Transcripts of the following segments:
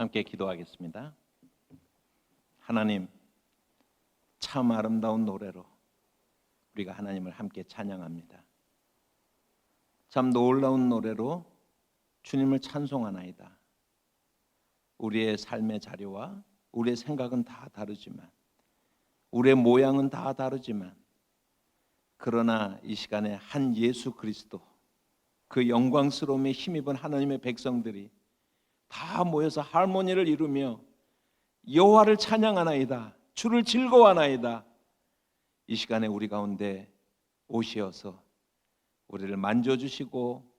함께 기도하겠습니다. 하나님, 참 아름다운 노래로 우리가 하나님을 함께 찬양합니다. 참 놀라운 노래로 주님을 찬송하나이다. 우리의 삶의 자료와 우리의 생각은 다 다르지만, 우리의 모양은 다 다르지만, 그러나 이 시간에 한 예수 그리스도, 그 영광스러움에 힘입은 하나님의 백성들이 다 모여서 하모니를 이루며 여호와를 찬양하나이다, 주를 즐거워하나이다. 이 시간에 우리 가운데 오시어서 우리를 만져주시고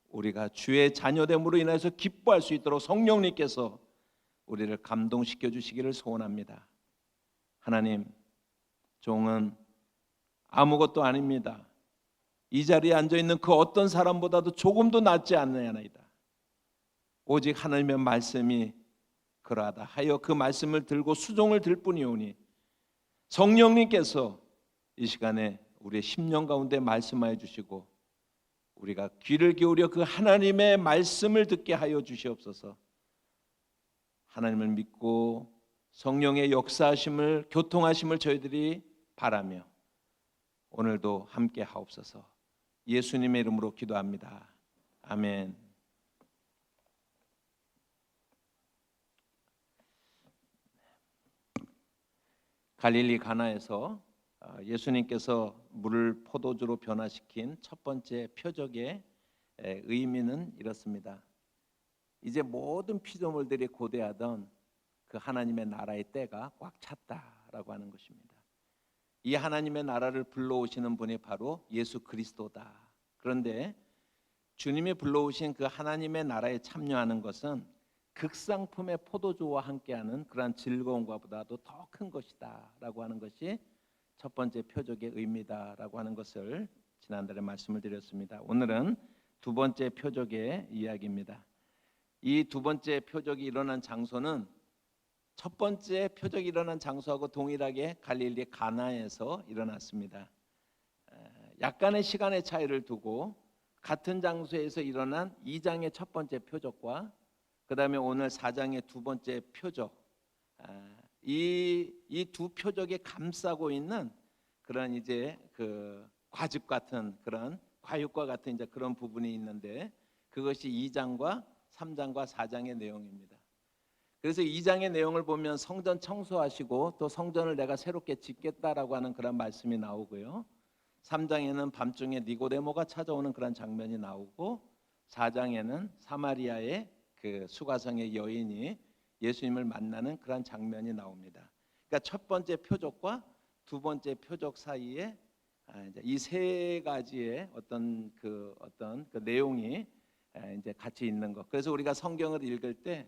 우리가 주의 자녀됨으로 인해서 기뻐할 수 있도록 성령님께서 우리를 감동시켜 주시기를 소원합니다. 하나님, 종은 아무것도 아닙니다. 이 자리에 앉아있는 그 어떤 사람보다도 조금도 낫지 않나이다. 오직 하나님의 말씀이 그러하다 하여 그 말씀을 들고 수종을 들 뿐이오니, 성령님께서 이 시간에 우리의 심령 가운데 말씀하여 주시고 우리가 귀를 기울여 그 하나님의 말씀을 듣게 하여 주시옵소서. 하나님을 믿고 성령의 역사하심을, 교통하심을 저희들이 바라며 오늘도 함께 하옵소서. 예수님의 이름으로 기도합니다. 아멘. 갈릴리 가나에서 예수님께서 물을 포도주로 변화시킨 첫 번째 표적의 의미는 이렇습니다. 이제 모든 피조물들이 고대하던 그 하나님의 나라의 때가 꽉 찼다라고 하는 것입니다. 이 하나님의 나라를 불러오시는 분이 바로 예수 그리스도다. 그런데 주님이 불러오신 그 하나님의 나라에 참여하는 것은 극상품의 포도주와 함께하는 그러한 즐거움과 보다도 더 큰 것이다 라고 하는 것이 첫 번째 표적의 의미다라고 하는 것을 지난달에 말씀을 드렸습니다. 오늘은 두 번째 표적의 이야기입니다. 이 두 번째 표적이 일어난 장소는 첫 번째 표적이 일어난 장소하고 동일하게 갈릴리 가나에서 일어났습니다. 약간의 시간의 차이를 두고 같은 장소에서 일어난 2장의 첫 번째 표적과 그 다음에 오늘 4장의 두 번째 표적, 이 두 표적에 감싸고 있는 그런 이제 그 과즙 같은 그런 과육과 같은 이제 그런 부분이 있는데, 그것이 2장과 3장과 4장의 내용입니다. 그래서 2장의 내용을 보면 성전 청소하시고 또 성전을 내가 새롭게 짓겠다라고 하는 그런 말씀이 나오고요. 3장에는 밤중에 니고데모가 찾아오는 그런 장면이 나오고, 4장에는 사마리아의 그 수가성의 여인이 예수님을 만나는 그런 장면이 나옵니다. 그러니까 첫 번째 표적과 두 번째 표적 사이에 이 세 가지의 어떤 그 내용이 이제 같이 있는 것. 그래서 우리가 성경을 읽을 때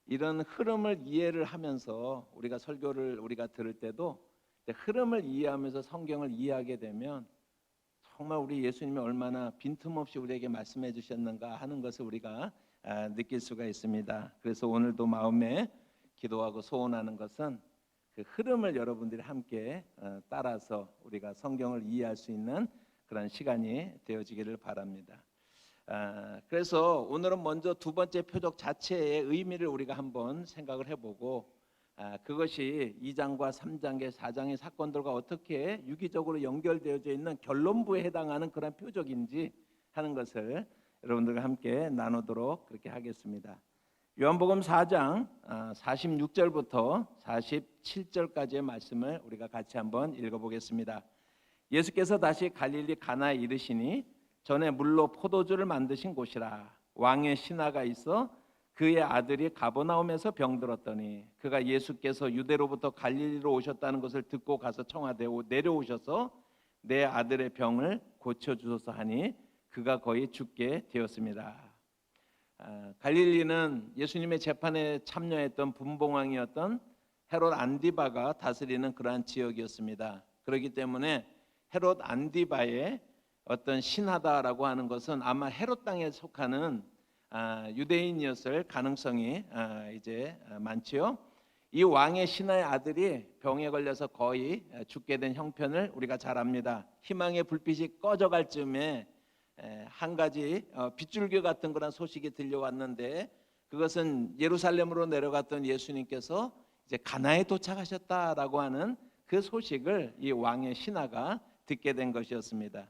이런 흐름을 이해를 하면서 우리가 설교를 우리가 들을 때도 흐름을 이해하면서 성경을 이해하게 되면 정말 우리 예수님이 얼마나 빈틈없이 우리에게 말씀해 주셨는가 하는 것을 우리가 느낄 수가 있습니다. 그래서 오늘도 마음에 기도하고 소원하는 것은 그 흐름을 여러분들이 함께 따라서 우리가 성경을 이해할 수 있는 그런 시간이 되어지기를 바랍니다. 그래서 오늘은 먼저 두 번째 표적 자체의 의미를 우리가 한번 생각을 해보고, 그것이 2장과 3장의 4장의 사건들과 어떻게 유기적으로 연결되어져 있는 결론부에 해당하는 그런 표적인지 하는 것을 여러분들과 함께 나누도록 그렇게 하겠습니다. 요한복음 4장 46절부터 47절까지의 말씀을 우리가 같이 한번 읽어보겠습니다. 예수께서 다시 갈릴리 가나에 이르시니 전에 물로 포도주를 만드신 곳이라. 왕의 신하가 있어 그의 아들이 가버나움에서 병들었더니 그가 예수께서 유대로부터 갈릴리로 오셨다는 것을 듣고 가서 청하되 내려오셔서 내 아들의 병을 고쳐주소서 하니 그가 거의 죽게 되었습니다. 갈릴리는 예수님의 재판에 참여했던 분봉왕이었던 헤롯 안디바가 다스리는 그러한 지역이었습니다. 그렇기 때문에 헤롯 안디바의 어떤 신하다라고 하는 것은 아마 헤롯 땅에 속하는 유대인이었을 가능성이 이제 많지요. 이 왕의 신하의 아들이 병에 걸려서 거의 죽게 된 형편을 우리가 잘 압니다. 희망의 불빛이 꺼져갈 즈음에 한 가지 빗줄기 같은 그런 소식이 들려왔는데, 그것은 예루살렘으로 내려갔던 예수님께서 이제 가나에 도착하셨다라고 하는 그 소식을 이 왕의 신하가 듣게 된 것이었습니다.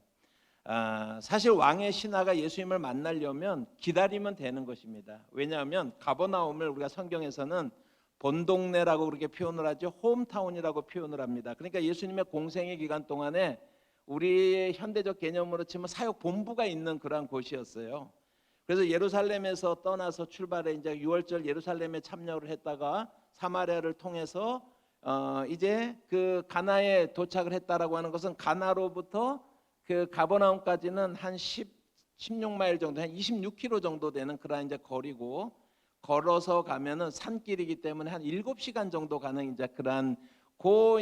사실 왕의 신하가 예수님을 만나려면 기다리면 되는 것입니다. 왜냐하면 가버나움을 우리가 성경에서는 본동네라고 그렇게 표현을 하죠. 홈타운이라고 표현을 합니다. 그러니까 예수님의 공생의 기간 동안에 우리의 현대적 개념으로 치면 사역 본부가 있는 그러한 곳이었어요. 그래서 예루살렘에서 떠나서 출발해 이제 6월절 예루살렘에 참여를 했다가 사마리아를 통해서 이제 그 가나에 도착을 했다라고 하는 것은 가나로부터 그 가버나움까지는 한 16마일 정도, 한 26km 정도 되는 그런 이제 거리고, 걸어서 가면은 산길이기 때문에 한 7시간 정도 가는 이제 그런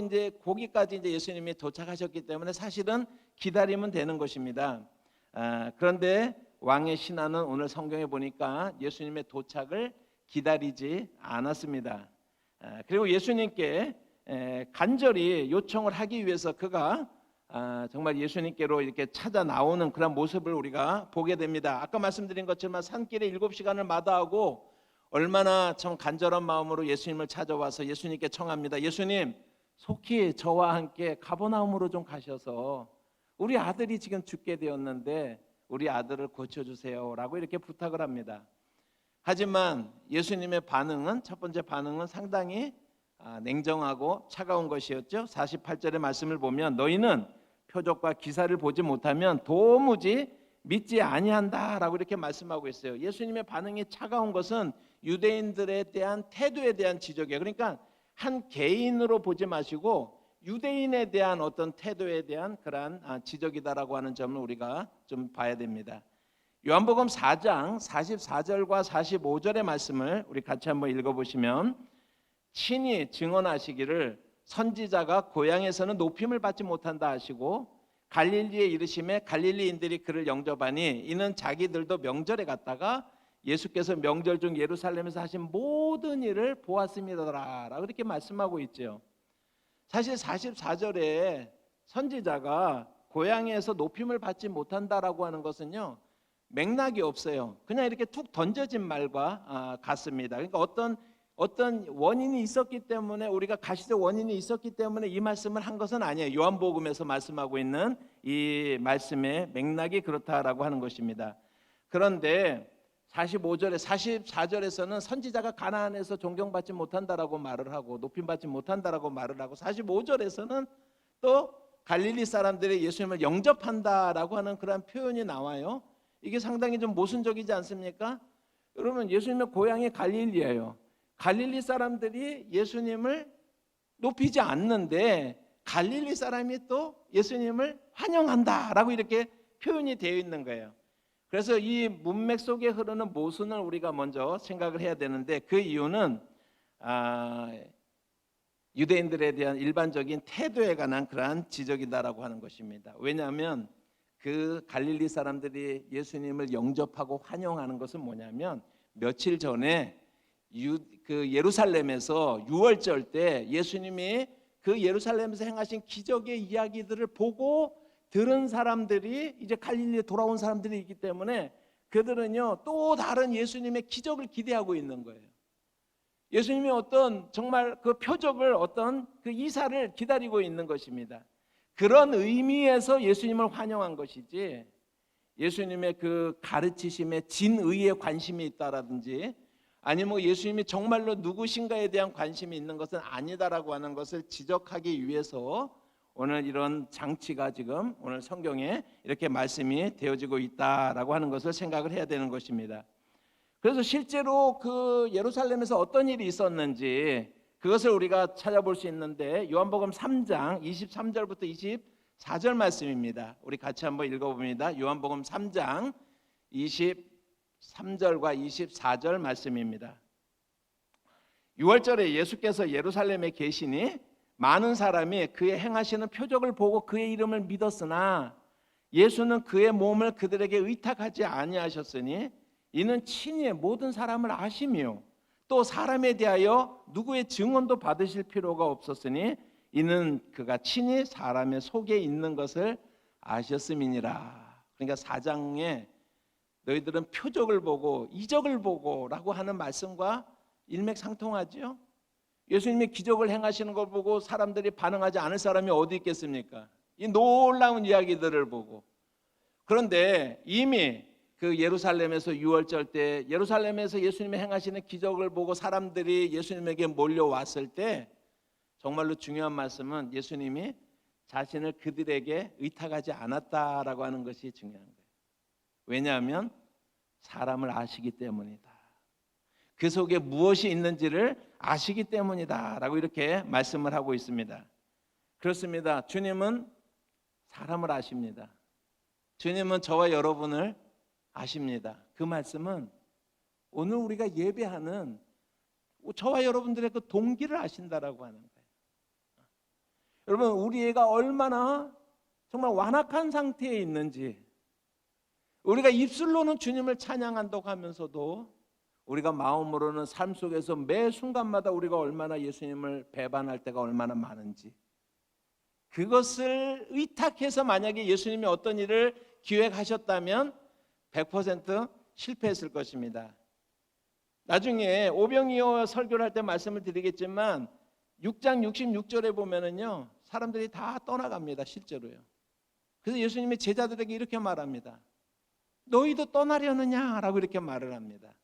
이제 거기까지 이제 예수님이 도착하셨기 때문에 사실은 기다리면 되는 것입니다. 그런데 왕의 신하는 오늘 성경에 보니까 예수님의 도착을 기다리지 않았습니다. 그리고 예수님께 간절히 요청을 하기 위해서 그가 정말 예수님께로 이렇게 찾아 나오는 그런 모습을 우리가 보게 됩니다. 아까 말씀드린 것처럼 산길에 7시간을 마다하고 얼마나 참 간절한 마음으로 예수님을 찾아와서 예수님께 청합니다. 예수님, 속히 저와 함께 가버나움으로 좀 가셔서 우리 아들이 지금 죽게 되었는데 우리 아들을 고쳐주세요 라고 이렇게 부탁을 합니다. 하지만 예수님의 반응은, 첫 번째 반응은 상당히 냉정하고 차가운 것이었죠. 48절의 말씀을 보면 너희는 표적과 기사를 보지 못하면 도무지 믿지 아니한다라고 이렇게 말씀하고 있어요. 예수님의 반응이 차가운 것은 유대인들에 대한 태도에 대한 지적이에요. 그러니까 한 개인으로 보지 마시고 유대인에 대한 어떤 태도에 대한 그러한 지적이다라고 하는 점을 우리가 좀 봐야 됩니다. 요한복음 4장 44절과 45절의 말씀을 우리 같이 한번 읽어보시면, 친히 증언하시기를 선지자가 고향에서는 높임을 받지 못한다 하시고 갈릴리에 이르심에 갈릴리인들이 그를 영접하니 이는 자기들도 명절에 갔다가 예수께서 명절 중 예루살렘에서 하신 모든 일을 보았습니다라고 이렇게 말씀하고 있죠. 사실 44절에 선지자가 고향에서 높임을 받지 못한다라고 하는 것은요, 맥락이 없어요. 그냥 이렇게 툭 던져진 말과 같습니다. 그러니까 어떤 원인이 있었기 때문에, 우리가 가시적 원인이 있었기 때문에 이 말씀을 한 것은 아니에요. 요한복음에서 말씀하고 있는 이 말씀의 맥락이 그렇다라고 하는 것입니다. 그런데 45절에 44절에서는 선지자가 가나안에서 존경받지 못한다라고 말을 하고 높임받지 못한다라고 말을 하고, 45절에서는 또 갈릴리 사람들이 예수님을 영접한다라고 하는 그런 표현이 나와요. 이게 상당히 좀 모순적이지 않습니까? 여러분, 예수님의 고향이 갈릴리예요. 갈릴리 사람들이 예수님을 높이지 않는데 갈릴리 사람이 또 예수님을 환영한다라고 이렇게 표현이 되어 있는 거예요. 그래서 이 문맥 속에 흐르는 모순을 우리가 먼저 생각을 해야 되는데, 그 이유는 유대인들에 대한 일반적인 태도에 관한 그러한 지적이다라고 하는 것입니다. 왜냐하면 그 갈릴리 사람들이 예수님을 영접하고 환영하는 것은 뭐냐면, 며칠 전에 그 예루살렘에서 6월절 때 예수님이 그 예루살렘에서 행하신 기적의 이야기들을 보고 들은 사람들이 이제 갈릴리에 돌아온 사람들이 있기 때문에 그들은요 또 다른 예수님의 기적을 기대하고 있는 거예요. 예수님이 어떤 정말 그 표적을, 어떤 그 이사를 기다리고 있는 것입니다. 그런 의미에서 예수님을 환영한 것이지, 예수님의 그 가르치심에 진의에 관심이 있다라든지 아니면 예수님이 정말로 누구신가에 대한 관심이 있는 것은 아니다라고 하는 것을 지적하기 위해서 오늘 이런 장치가 지금 오늘 성경에 이렇게 말씀이 되어지고 있다라고 하는 것을 생각을 해야 되는 것입니다. 그래서 실제로 그 예루살렘에서 어떤 일이 있었는지 그것을 우리가 찾아볼 수 있는데, 요한복음 3장 23절부터 24절 말씀입니다. 우리 같이 한번 읽어봅니다. 요한복음 3장 23절과 24절 말씀입니다. 6월절에 예수께서 예루살렘에 계시니 많은 사람이 그의 행하시는 표적을 보고 그의 이름을 믿었으나 예수는 그의 몸을 그들에게 의탁하지 아니하셨으니 이는 친히 모든 사람을 아시며 또 사람에 대하여 누구의 증언도 받으실 필요가 없었으니 이는 그가 친히 사람의 속에 있는 것을 아셨음이니라. 그러니까 4장에 너희들은 표적을 보고 이적을 보고라고 하는 말씀과 일맥상통하지요. 예수님이 기적을 행하시는 걸 보고 사람들이 반응하지 않을 사람이 어디 있겠습니까? 이 놀라운 이야기들을 보고. 그런데 이미 그 예루살렘에서 유월절 때 예루살렘에서 예수님이 행하시는 기적을 보고 사람들이 예수님에게 몰려왔을 때 정말로 중요한 말씀은 예수님이 자신을 그들에게 의탁하지 않았다라고 하는 것이 중요한 거예요. 왜냐하면 사람을 아시기 때문이다. 그 속에 무엇이 있는지를 아시기 때문이다 라고 이렇게 말씀을 하고 있습니다. 그렇습니다. 주님은 사람을 아십니다. 주님은 저와 여러분을 아십니다. 그 말씀은 오늘 우리가 예배하는 저와 여러분들의 그 동기를 아신다라고 하는 거예요. 여러분, 우리 애가 얼마나 정말 완악한 상태에 있는지, 우리가 입술로는 주님을 찬양한다고 하면서도 우리가 마음으로는 삶 속에서 매 순간마다 우리가 얼마나 예수님을 배반할 때가 얼마나 많은지, 그것을 의탁해서 만약에 예수님이 어떤 일을 기획하셨다면 100% 실패했을 것입니다. 나중에 오병이어 설교를 할 때 말씀을 드리겠지만 6장 66절에 보면은요, 사람들이 다 떠나갑니다. 실제로요. 그래서 예수님이 제자들에게 이렇게 말합니다. 너희도 떠나려느냐라고 이렇게 말을 합니다.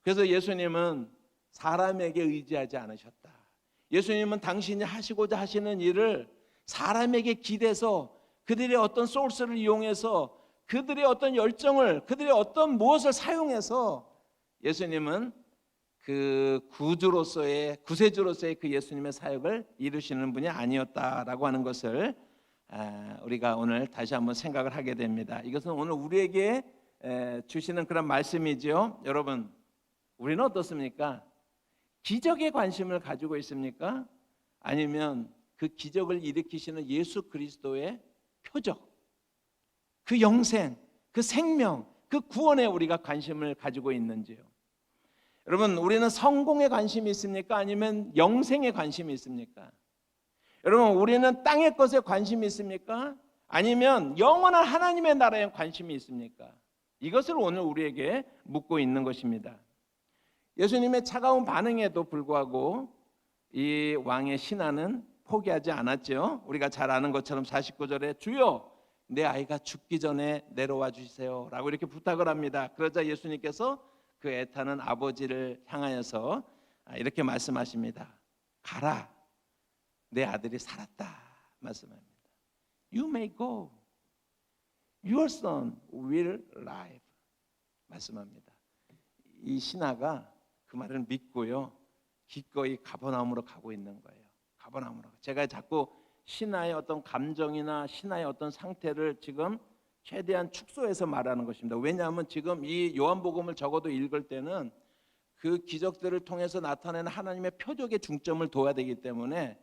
그래서 예수님은 사람에게 의지하지 않으셨다. 예수님은 당신이 하시고자 하시는 일을 사람에게 기대서 그들의 어떤 소스를 이용해서 그들의 어떤 열정을, 그들의 어떤 무엇을 사용해서 예수님은 그 구주로서의, 구세주로서의 그 예수님의 사역을 이루시는 분이 아니었다라고 하는 것을 우리가 오늘 다시 한번 생각을 하게 됩니다. 이것은 오늘 우리에게 주시는 그런 말씀이죠. 여러분, 우리는 어떻습니까? 기적에 관심을 가지고 있습니까? 아니면 그 기적을 일으키시는 예수 그리스도의 표적, 그 영생, 그 생명, 그 구원에 우리가 관심을 가지고 있는지요? 여러분, 우리는 성공에 관심이 있습니까? 아니면 영생에 관심이 있습니까? 여러분, 우리는 땅의 것에 관심이 있습니까? 아니면 영원한 하나님의 나라에 관심이 있습니까? 이것을 오늘 우리에게 묻고 있는 것입니다. 예수님의 차가운 반응에도 불구하고 이 왕의 신하는 포기하지 않았죠. 우리가 잘 아는 것처럼 49절에 주여 내 아이가 죽기 전에 내려와 주세요 라고 이렇게 부탁을 합니다. 그러자 예수님께서 그 애타는 아버지를 향하여서 이렇게 말씀하십니다. 가라, 내 아들이 살았다 말씀합니다. You may go, your son will live 말씀합니다. 이 신하가 그 말을 믿고요, 기꺼이 가버나움으로 가고 있는 거예요. 가버나움으로. 제가 자꾸 신하의 어떤 감정이나 신하의 어떤 상태를 지금 최대한 축소해서 말하는 것입니다. 왜냐하면 지금 이 요한복음을 적어도 읽을 때는 그 기적들을 통해서 나타내는 하나님의 표적에 중점을 둬야 되기 때문에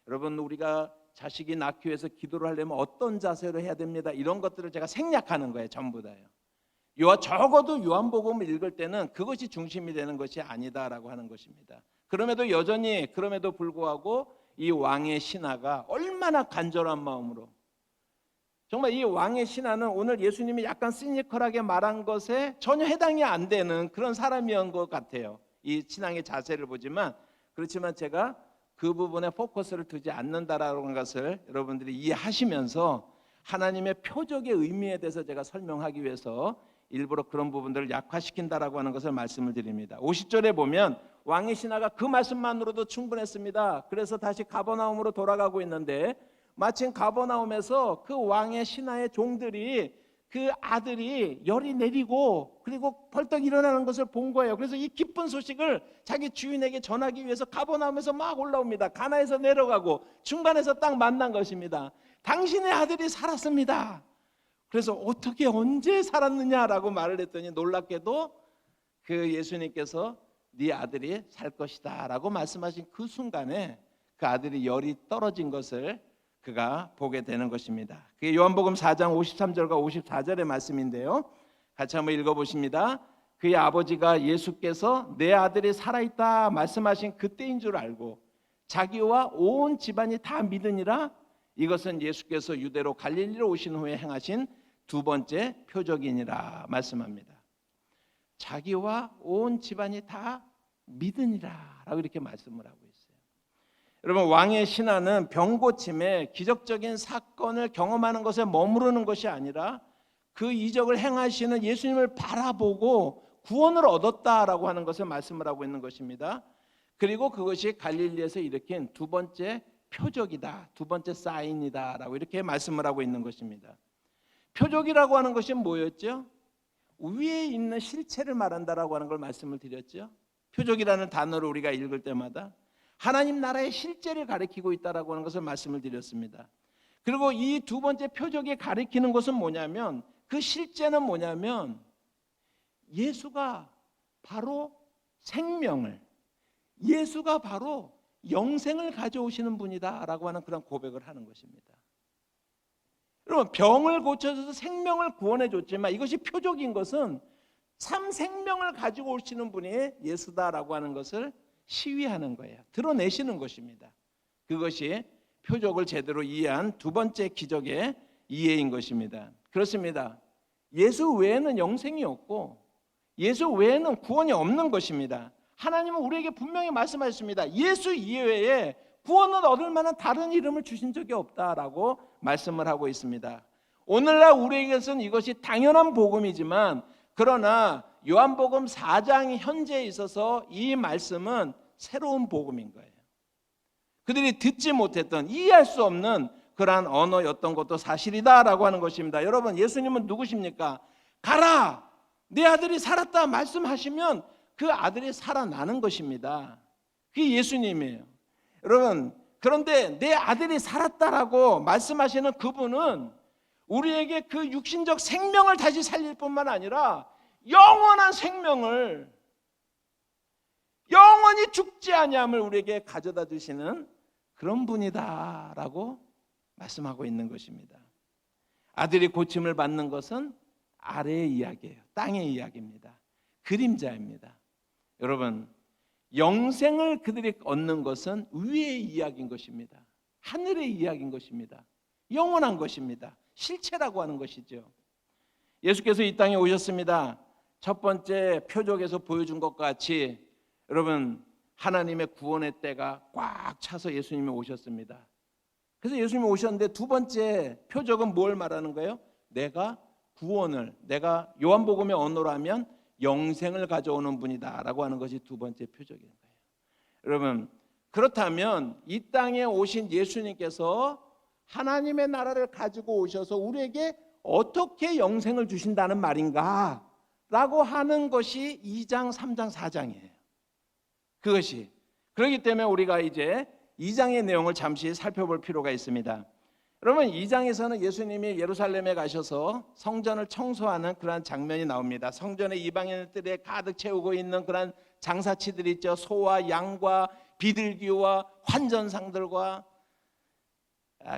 여러분, 우리가 자식이 낳기 위해서 기도를 하려면 어떤 자세로 해야 됩니다, 이런 것들을 제가 생략하는 거예요. 전부 다요. 적어도 요한복음을 읽을 때는 그것이 중심이 되는 것이 아니다라고 하는 것입니다. 그럼에도 불구하고 이 왕의 신하가 얼마나 간절한 마음으로, 정말 이 왕의 신하는 오늘 예수님이 약간 시니컬하게 말한 것에 전혀 해당이 안 되는 그런 사람이었던 것 같아요. 이 신앙의 자세를 보지만, 그렇지만 제가 그 부분에 포커스를 두지 않는다라는 것을 여러분들이 이해하시면서 하나님의 표적의 의미에 대해서 제가 설명하기 위해서 일부러 그런 부분들을 약화시킨다라고 하는 것을 말씀을 드립니다. 50절에 보면 왕의 신하가 그 말씀만으로도 충분했습니다. 그래서 다시 가버나움으로 돌아가고 있는데, 마침 가버나움에서 그 왕의 신하의 종들이 그 아들이 열이 내리고 그리고 벌떡 일어나는 것을 본 거예요. 그래서 이 기쁜 소식을 자기 주인에게 전하기 위해서 가버나움에서 막 올라옵니다. 가나에서 내려가고 중간에서 딱 만난 것입니다. 당신의 아들이 살았습니다. 그래서 어떻게 언제 살았느냐라고 말을 했더니 놀랍게도 그 예수님께서 네 아들이 살 것이다 라고 말씀하신 그 순간에 그 아들이 열이 떨어진 것을 그가 보게 되는 것입니다. 그게 요한복음 4장 53절과 54절의 말씀인데요, 같이 한번 읽어보십니다. 그의 아버지가 예수께서 내 아들이 살아있다 말씀하신 그때인 줄 알고 자기와 온 집안이 다 믿으니라. 이것은 예수께서 유대로 갈릴리로 오신 후에 행하신 두 번째 표적이니라 말씀합니다. 자기와 온 집안이 다 믿으니라 라고 이렇게 말씀을 하고 있어요. 여러분, 왕의 신하는 병 고침에 기적적인 사건을 경험하는 것에 머무르는 것이 아니라 그 이적을 행하시는 예수님을 바라보고 구원을 얻었다라고 하는 것을 말씀을 하고 있는 것입니다. 그리고 그것이 갈릴리에서 일으킨 두 번째 표적이다, 두 번째 사인이다 라고 이렇게 말씀을 하고 있는 것입니다. 표적이라고 하는 것이 뭐였죠? 위에 있는 실체를 말한다라고 하는 걸 말씀을 드렸죠. 표적이라는 단어를 우리가 읽을 때마다 하나님 나라의 실제를 가리키고 있다라고 하는 것을 말씀을 드렸습니다. 그리고 이 두 번째 표적이 가리키는 것은 뭐냐면, 그 실제는 뭐냐면 예수가 바로 생명을, 예수가 바로 영생을 가져오시는 분이다라고 하는 그런 고백을 하는 것입니다. 여러분, 병을 고쳐서 생명을 구원해 줬지만 이것이 표적인 것은 참 생명을 가지고 오시는 분이 예수다라고 하는 것을 시위하는 거예요. 드러내시는 것입니다. 그것이 표적을 제대로 이해한 두 번째 기적의 이해인 것입니다. 그렇습니다. 예수 외에는 영생이 없고 예수 외에는 구원이 없는 것입니다. 하나님은 우리에게 분명히 말씀하셨습니다. 예수 이외에 구원을 얻을 만한 다른 이름을 주신 적이 없다라고 말씀을 하고 있습니다. 오늘날 우리에게서는 이것이 당연한 복음이지만, 그러나 요한복음 4장 현재에 있어서 이 말씀은 새로운 복음인 거예요. 그들이 듣지 못했던, 이해할 수 없는 그러한 언어였던 것도 사실이다라고 하는 것입니다. 여러분, 예수님은 누구십니까? 가라, 내 아들이 살았다 말씀하시면 그 아들이 살아나는 것입니다. 그게 예수님이에요. 여러분, 그런데 내 아들이 살았다라고 말씀하시는 그분은 우리에게 그 육신적 생명을 다시 살릴 뿐만 아니라 영원한 생명을, 영원히 죽지 아니함을 우리에게 가져다 주시는 그런 분이다라고 말씀하고 있는 것입니다. 아들이 고침을 받는 것은 아래의 이야기예요. 땅의 이야기입니다. 그림자입니다. 여러분, 영생을 그들이 얻는 것은 위의 이야기인 것입니다. 하늘의 이야기인 것입니다. 영원한 것입니다. 실체라고 하는 것이죠. 예수께서 이 땅에 오셨습니다. 첫 번째 표적에서 보여준 것 같이 여러분, 하나님의 구원의 때가 꽉 차서 예수님이 오셨습니다. 그래서 예수님이 오셨는데 두 번째 표적은 뭘 말하는 거예요? 내가 구원을, 내가 요한복음의 언어로 하면 영생을 가져오는 분이다 라고 하는 것이 두 번째 표적인 거예요. 여러분, 그렇다면 이 땅에 오신 예수님께서 하나님의 나라를 가지고 오셔서 우리에게 어떻게 영생을 주신다는 말인가 라고 하는 것이 2장, 3장, 4장이에요. 그것이, 그렇기 때문에 우리가 이제 2장의 내용을 잠시 살펴볼 필요가 있습니다. 여러분, 2장에서는 예수님이 예루살렘에 가셔서 성전을 청소하는 그런 장면이 나옵니다. 성전에 이방인들이 가득 채우고 있는 그런 장사치들이 있죠. 소와 양과 비둘기와 환전상들과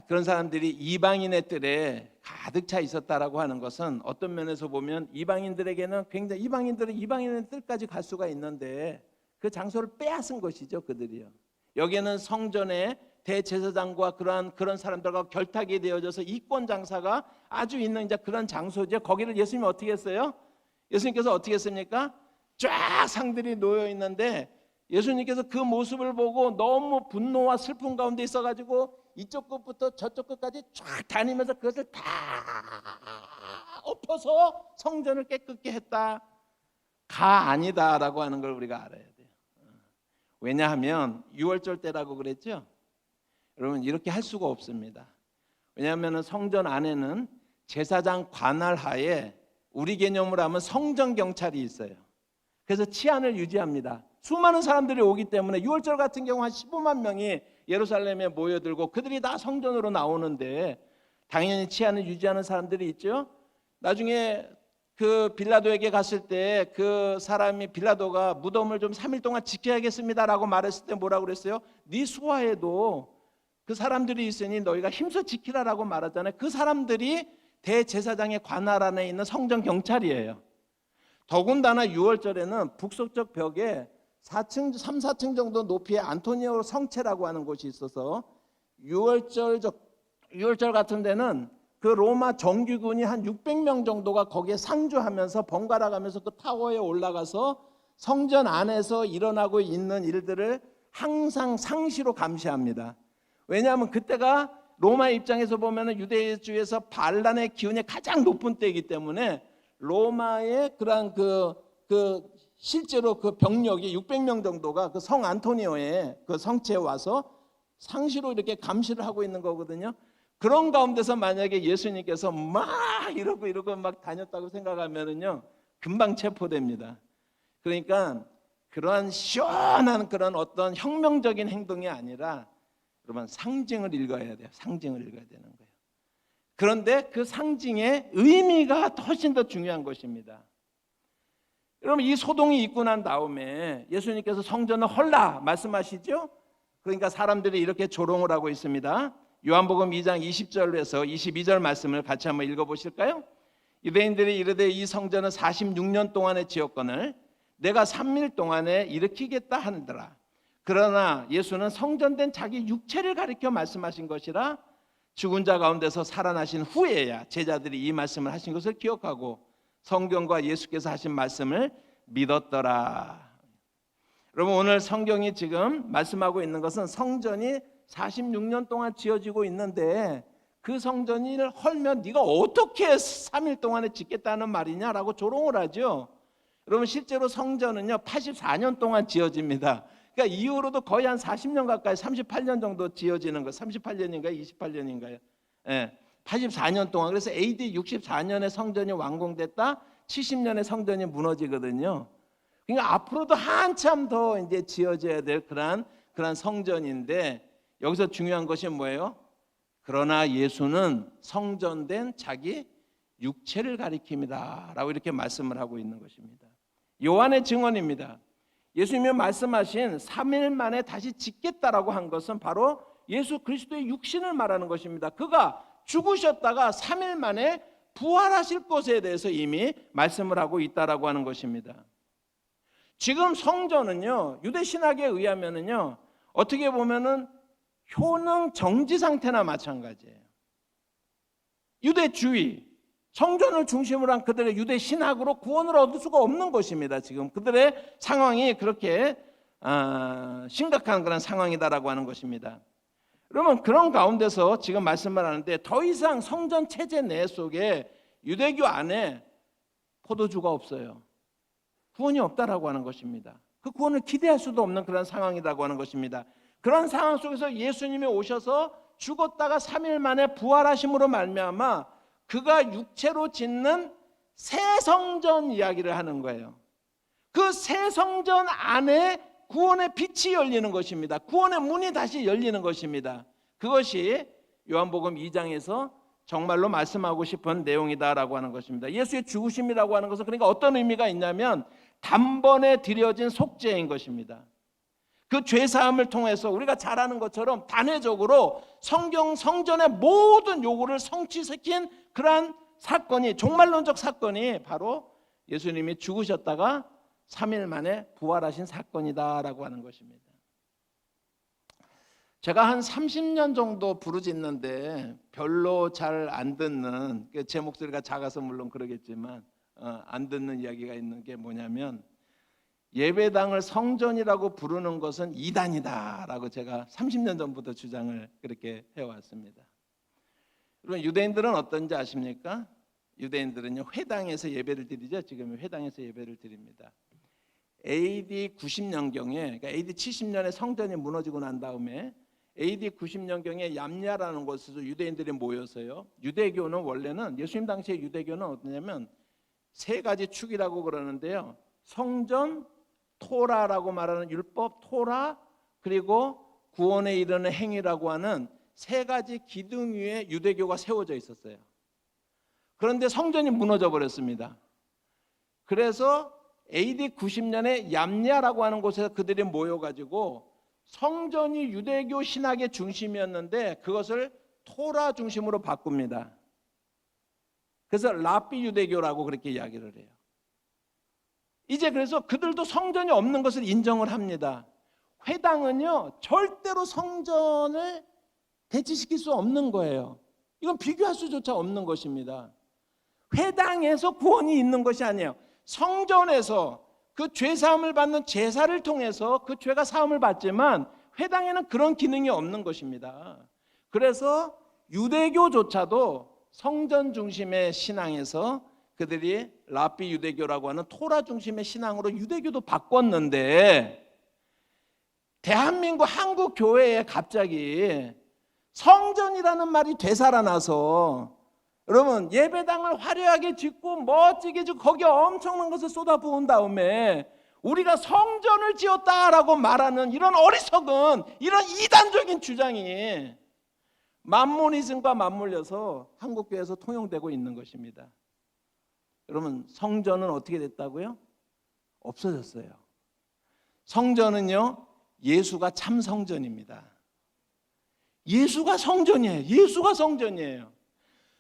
그런 사람들이 이방인의 뜰에 가득 차 있었다라고 하는 것은 어떤 면에서 보면 이방인들에게는 굉장히, 이방인의 뜰까지 갈 수가 있는데 그 장소를 빼앗은 것이죠, 그들이요. 여기에는 성전에 대제사장과 그런 사람들과 결탁이 되어져서 이권 장사가 아주 있는 이제 그런 장소죠. 거기를 예수님이 어떻게 했어요? 예수님께서 어떻게 했습니까? 쫙 상들이 놓여 있는데 예수님께서 그 모습을 보고 너무 분노와 슬픔 가운데 있어가지고 이쪽 끝부터 저쪽 끝까지 쫙 다니면서 그것을 다 엎어서 성전을 깨끗게 했다. 가 아니다라고 하는 걸 우리가 알아야 돼요. 왜냐하면 6월절 때라고 그랬죠. 여러분, 이렇게 할 수가 없습니다. 왜냐하면 성전 안에는 제사장 관할 하에 우리 개념으로 하면 성전 경찰이 있어요. 그래서 치안을 유지합니다. 수많은 사람들이 오기 때문에 6월절 같은 경우 한 15만 명이 예루살렘에 모여들고 그들이 다 성전으로 나오는데 당연히 치안을 유지하는 사람들이 있죠. 나중에 그 빌라도에게 갔을 때 그 사람이, 빌라도가 무덤을 좀 3일 동안 지켜야겠습니다라고 말했을 때 뭐라고 그랬어요? 네 수하에도 그 사람들이 있으니 너희가 힘써 지키라라고 말하잖아요. 그 사람들이 대제사장의 관할 안에 있는 성전 경찰이에요. 더군다나 6월절에는 북서쪽 벽에 3, 4층 정도 높이의 안토니오 성체라고 하는 곳이 있어서 6월절 같은 데는 그 로마 정규군이 한 600명 정도가 거기에 상주하면서 번갈아 가면서 그 타워에 올라가서 성전 안에서 일어나고 있는 일들을 항상 상시로 감시합니다. 왜냐하면 그때가 로마 입장에서 보면 유대주에서 반란의 기운이 가장 높은 때이기 때문에 로마의 그러한 실제로 그 병력이 600명 정도가 그 성 안토니오의 그 성체에 와서 상시로 이렇게 감시를 하고 있는 거거든요. 그런 가운데서 만약에 예수님께서 막 이러고 막 다녔다고 생각하면은요, 금방 체포됩니다. 그러니까 그러한 시원한 그런 어떤 혁명적인 행동이 아니라 여러분 상징을 읽어야 돼요. 상징을 읽어야 되는 거예요. 그런데 그 상징의 의미가 훨씬 더 중요한 것입니다. 여러분 이 소동이 있고 난 다음에 예수님께서 성전을 헐라 말씀하시죠. 그러니까 사람들이 이렇게 조롱을 하고 있습니다. 요한복음 2장 20절에서 22절 말씀을 같이 한번 읽어보실까요? 유대인들이 이르되 이 성전은 46년 동안의 지었거늘 내가 3일 동안에 일으키겠다 하느더라. 그러나 예수는 성전된 자기 육체를 가리켜 말씀하신 것이라 죽은 자 가운데서 살아나신 후에야 제자들이 이 말씀을 하신 것을 기억하고 성경과 예수께서 하신 말씀을 믿었더라. 여러분 오늘 성경이 지금 말씀하고 있는 것은 성전이 46년 동안 지어지고 있는데 그 성전을 헐면 네가 어떻게 3일 동안에 짓겠다는 말이냐라고 조롱을 하죠. 여러분 실제로 성전은요 84년 동안 지어집니다. 그러니까 이후로도 거의 한 40년 가까이 38년 정도 지어지는 거. 38년인가요? 28년인가요? 예. 84년 동안. 그래서 AD 64년에 성전이 완공됐다. 70년에 성전이 무너지거든요. 그러니까 앞으로도 한참 더 이제 지어져야 될 그런 성전인데 여기서 중요한 것이 뭐예요? 그러나 예수는 성전된 자기 육체를 가리킵니다라고 이렇게 말씀을 하고 있는 것입니다. 요한의 증언입니다. 예수님이 말씀하신 3일 만에 다시 짓겠다라고 한 것은 바로 예수 그리스도의 육신을 말하는 것입니다. 그가 죽으셨다가 3일 만에 부활하실 것에 대해서 이미 말씀을 하고 있다라고 하는 것입니다. 지금 성전은요 유대 신학에 의하면은요 어떻게 보면은 효능 정지 상태나 마찬가지예요. 유대주의 성전을 중심으로 한 그들의 유대 신학으로 구원을 얻을 수가 없는 것입니다. 지금 그들의 상황이 그렇게 심각한 그런 상황이다라고 하는 것입니다. 그러면 그런 가운데서 지금 말씀을 하는데 더 이상 성전 체제 내 속에 유대교 안에 포도주가 없어요. 구원이 없다라고 하는 것입니다. 그 구원을 기대할 수도 없는 그런 상황이라고 하는 것입니다. 그런 상황 속에서 예수님이 오셔서 죽었다가 3일 만에 부활하심으로 말미암아 그가 육체로 짓는 새 성전 이야기를 하는 거예요. 그 새 성전 안에 구원의 빛이 열리는 것입니다. 구원의 문이 다시 열리는 것입니다. 그것이 요한복음 2장에서 정말로 말씀하고 싶은 내용이다라고 하는 것입니다. 예수의 죽으심이라고 하는 것은 그러니까 어떤 의미가 있냐면 단번에 드려진 속죄인 것입니다. 그 죄사함을 통해서 우리가 잘 아는 것처럼 단회적으로 성전의 모든 요구를 성취시킨 그러한 사건이 종말론적 사건이 바로 예수님이 죽으셨다가 3일 만에 부활하신 사건이다라고 하는 것입니다. 제가 한 30년 정도 부르짖는데 별로 잘 안 듣는 제 목소리가 작아서 물론 그러겠지만 안 듣는 이야기가 있는 게 뭐냐면 예배당을 성전이라고 부르는 것은 이단이다라고 제가 30년 전부터 주장을 그렇게 해왔습니다. 그럼 유대인들은 어떤지 아십니까? 유대인들은요 회당에서 예배를 드리죠. 지금 회당에서 예배를 드립니다. AD 90년경에 그러니까 AD 70년에 성전이 무너지고 난 다음에 AD 90년경에 얌야라는 곳에서 유대인들이 모여서요. 유대교는 원래는 예수님 당시의 유대교는 어떠냐면 세 가지 축이라고 그러는데요. 성전, 토라라고 말하는 율법, 토라 그리고 구원에 이르는 행위라고 하는 세 가지 기둥 위에 유대교가 세워져 있었어요. 그런데 성전이 무너져 버렸습니다. 그래서 AD 90년에 얌야라고 하는 곳에서 그들이 모여가지고 성전이 유대교 신학의 중심이었는데 그것을 토라 중심으로 바꿉니다. 그래서 랍비 유대교라고 그렇게 이야기를 해요. 이제 그래서 그들도 성전이 없는 것을 인정을 합니다. 회당은요 절대로 성전을 대치시킬 수 없는 거예요. 이건 비교할 수조차 없는 것입니다. 회당에서 구원이 있는 것이 아니에요. 성전에서 그 죄 사함을 받는 제사를 통해서 그 죄가 사함을 받지만 회당에는 그런 기능이 없는 것입니다. 그래서 유대교조차도 성전 중심의 신앙에서 그들이 랍비 유대교라고 하는 토라 중심의 신앙으로 유대교도 바꿨는데, 대한민국 한국 교회에 갑자기 성전이라는 말이 되살아나서, 여러분, 예배당을 화려하게 짓고 멋지게 짓고 거기에 엄청난 것을 쏟아부은 다음에 우리가 성전을 지었다라고 말하는 이런 어리석은, 이런 이단적인 주장이 만모니즘과 맞물려서 한국교회에서 통용되고 있는 것입니다. 여러분, 성전은 어떻게 됐다고요? 없어졌어요. 성전은요, 예수가 참 성전입니다. 예수가 성전이에요. 예수가 성전이에요.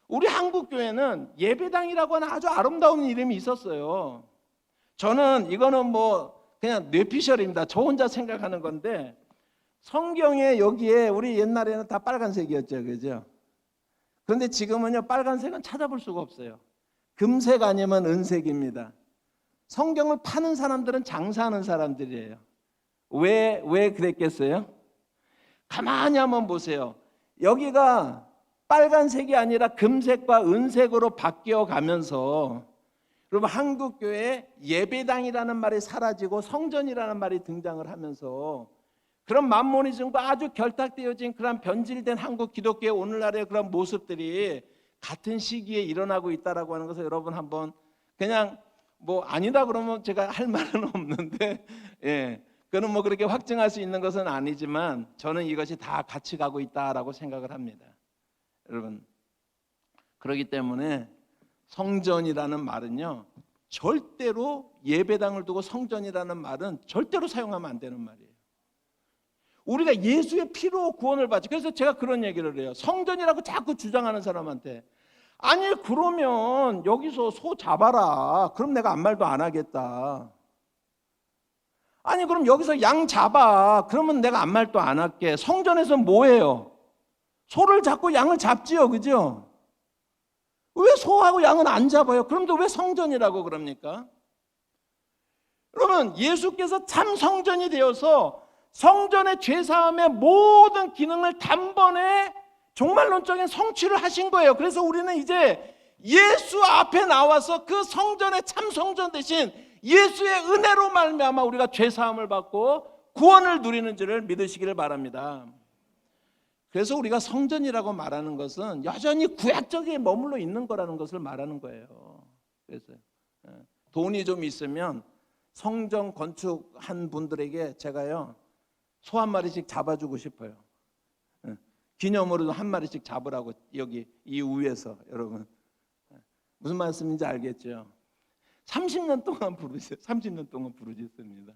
우리 한국교회는 예배당이라고 하는 아주 아름다운 이름이 있었어요. 저는 이거는 뭐 그냥 뇌피셜입니다. 저 혼자 생각하는 건데, 성경에 여기에 우리 옛날에는 다 빨간색이었죠, 그죠? 그런데 지금은요, 빨간색은 찾아볼 수가 없어요. 금색 아니면 은색입니다. 성경을 파는 사람들은 장사하는 사람들이에요. 왜 그랬겠어요? 가만히 한번 보세요. 여기가 빨간색이 아니라 금색과 은색으로 바뀌어 가면서, 여러분, 한국교회에 예배당이라는 말이 사라지고 성전이라는 말이 등장을 하면서 그런 만모니즘과 아주 결탁되어진 그런 변질된 한국 기독교의 오늘날의 그런 모습들이 같은 시기에 일어나고 있다라고 하는 것을 여러분 한번, 그냥 뭐 아니다 그러면 제가 할 말은 없는데, 그는 뭐 그렇게 확증할 수 있는 것은 아니지만 저는 이것이 다 같이 가고 있다라고 생각을 합니다. 여러분, 그렇기 때문에 성전이라는 말은요, 절대로 예배당을 두고 성전이라는 말은 절대로 사용하면 안 되는 말이에요. 우리가 예수의 피로 구원을 받지. 그래서 제가 그런 얘기를 해요. 성전이라고 자꾸 주장하는 사람한테, 아니 그러면 여기서 소 잡아라. 그럼 내가 아무 말도 안 하겠다. 아니 그럼 여기서 양 잡아. 그러면 내가 아무 말도 안 할게. 성전에서 뭐해요? 소를 잡고 양을 잡지요, 그죠? 왜 소하고 양은 안 잡아요? 그런데 왜 성전이라고 그럽니까? 여러분, 예수께서 참 성전이 되어서 성전의 죄사함의 모든 기능을 단번에 종말론적인 성취를 하신 거예요. 그래서 우리는 이제 예수 앞에 나와서 그 성전의 참 성전 대신 예수의 은혜로 말미암아 우리가 죄사함을 받고 구원을 누리는 줄을 믿으시기를 바랍니다. 그래서 우리가 성전이라고 말하는 것은 여전히 구약적에 머물러 있는 거라는 것을 말하는 거예요. 그래서 돈이 좀 있으면 성전 건축한 분들에게 제가요, 소 한 마리씩 잡아주고 싶어요. 기념으로 한 마리씩 잡으라고, 여기 이 위에서. 여러분, 무슨 말씀인지 알겠죠? 30년 동안 부르셨어요. 30년 동안 부르셨습니다.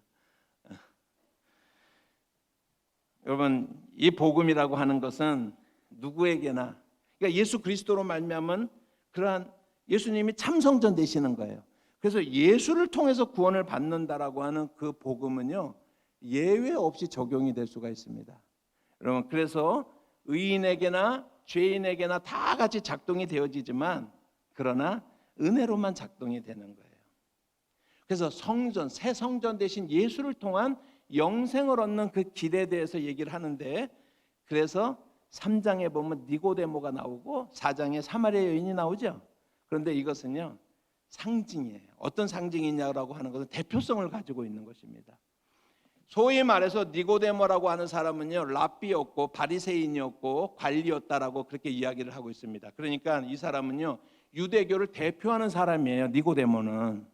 여러분, 이 복음이라고 하는 것은 누구에게나, 그러니까 예수 그리스도로 말미암은 그러한 예수님이 참 성전 되시는 거예요. 그래서 예수를 통해서 구원을 받는다라고 하는 그 복음은요, 예외 없이 적용이 될 수가 있습니다. 여러분, 그래서 의인에게나 죄인에게나 다 같이 작동이 되어지지만, 그러나 은혜로만 작동이 되는 거예요. 그래서 성전, 새 성전 대신 예수를 통한 영생을 얻는 그 길에 대해서 얘기를 하는데, 그래서 3장에 보면 니고데모가 나오고 4장에 사마리아 여인이 나오죠. 그런데 이것은요, 상징이에요. 어떤 상징이냐고 하는 것은 대표성을 가지고 있는 것입니다. 소위 말해서 니고데모라고 하는 사람은요, 랍비였고 바리새인이었고 관리였다라고 그렇게 이야기를 하고 있습니다. 그러니까 이 사람은요, 유대교를 대표하는 사람이에요. 니고데모는.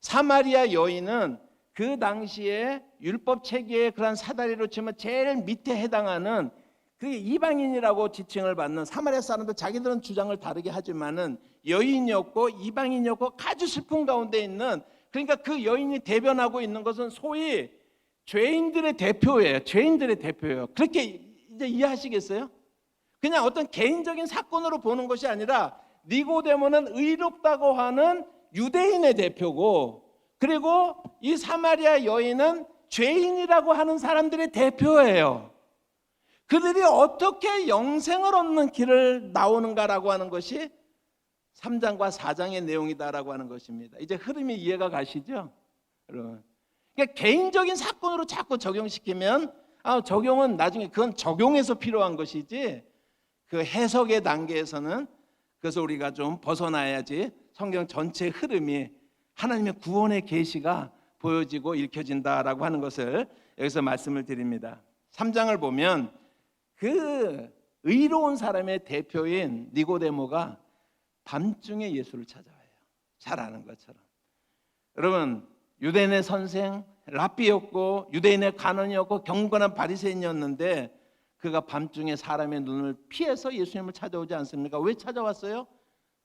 사마리아 여인은 그 당시에 율법 체계의 그런 사다리로 치면 제일 밑에 해당하는, 그게 이방인이라고 지칭을 받는, 사마리아 사람들 자기들은 주장을 다르게 하지만은 여인이었고 이방인이었고 아주 슬픈 가운데 있는, 그러니까 그 여인이 대변하고 있는 것은 소위 죄인들의 대표예요. 죄인들의 대표예요. 그렇게 이제 이해하시겠어요? 그냥 어떤 개인적인 사건으로 보는 것이 아니라 니고데모는 의롭다고 하는 유대인의 대표고, 그리고 이 사마리아 여인은 죄인이라고 하는 사람들의 대표예요. 그들이 어떻게 영생을 얻는 길을 나오는가라고 하는 것이 3장과 4장의 내용이다라고 하는 것입니다. 이제 흐름이 이해가 가시죠? 여러분, 그러니까 개인적인 사건으로 자꾸 적용시키면 적용은 나중에 그건 적용해서 필요한 것이지 그 해석의 단계에서는 그래서 우리가 좀 벗어나야지 성경 전체 흐름이 하나님의 구원의 계시가 보여지고 읽혀진다라고 하는 것을 여기서 말씀을 드립니다. 3장을 보면 그 의로운 사람의 대표인 니고데모가 밤중에 예수를 찾아와요. 잘 아는 것처럼. 여러분, 유대인의 선생 랍비였고 유대인의 관원이었고 경건한 바리새인이었는데 그가 밤중에 사람의 눈을 피해서 예수님을 찾아오지 않습니까? 왜 찾아왔어요?